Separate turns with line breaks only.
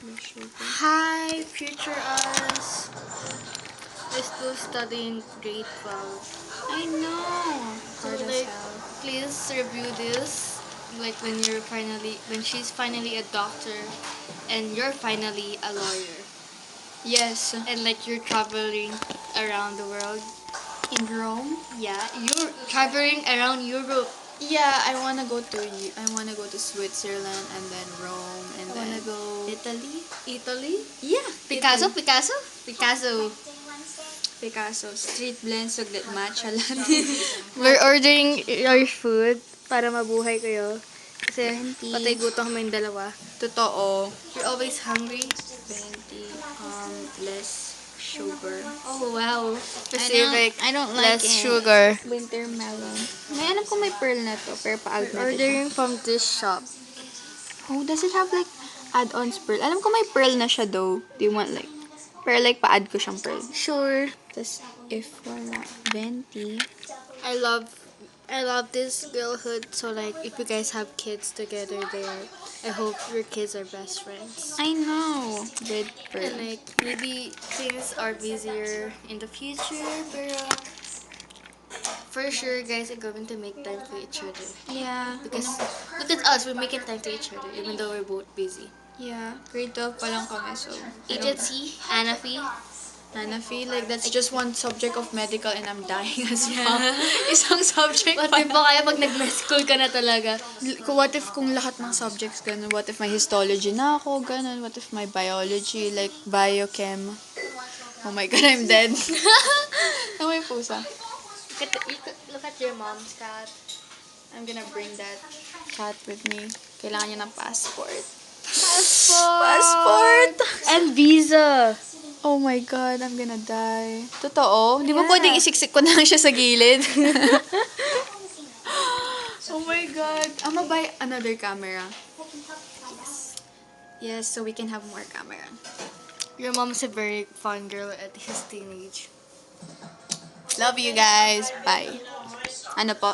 Hi, future us. We're still studying grade 12.
I know.
So
Hard as
like,
hell.
please review this. Like when she's finally a doctor, and you're finally a lawyer,
Yes.
and like you're traveling around the world.
In Rome?
Yeah, you're traveling around Europe.
Yeah, I wanna go to Switzerland and then Rome and
I
then
wanna go
Italy.
Italy.
Yeah,
Picasso,
Italy.
Picasso, Picasso.
Picasso. Street blends suglit matcha lang.
We're ordering your food para mabuhay kayo. Kasi
20.
patay gutom kaming dalawa.
Totoo.
You're always hungry.
20. Less sugar.
Oh, wow. Specific.
I don't like
Less
it.
sugar.
Winter melon. May alam ko may pearl na to, pero pa-add
We're
na
ordering from this shop.
Oh, does it have like add-ons pearl? Alam ko may pearl na siya though. Do you want like pearl like pa-add ko siyang pearl?
Sure.
Tapos if wala, 20.
I love this girlhood. So like, if you guys have kids together there, I hope your kids are best friends.
I know. With pearl.
And like, maybe things are busier in the future, pero for sure, guys are going to make time for each other.
Yeah.
Because look at us, we're making time for each other, even though we're both busy.
Yeah. Grade 12 pa lang kami, so.
Agency, Anafi.
And I feel like that's just one subject of medical and I'm dying as well. Isang subject
What
pa.
if ba kaya pag nag-med school ka na talaga?
What if kung lahat ng subjects ganun? What if may histology na ako, ganun? What if my biology, like biochem? Oh my God, I'm dead. Na may pusa.
Look at your mom's cat.
I'm gonna bring that cat with me. Kailangan niya ng passport.
Passport!
Passport!
And visa!
Oh my God, I'm gonna die. Totoo? Di ba
Yeah.
pwedeng isiksik ko na lang siya sa gilid? Oh my God. I'm gonna buy another camera. Yes. Yes, so we can have more camera.
Your mom's a very fun girl at his teenage.
Love you guys. Bye. Ano po?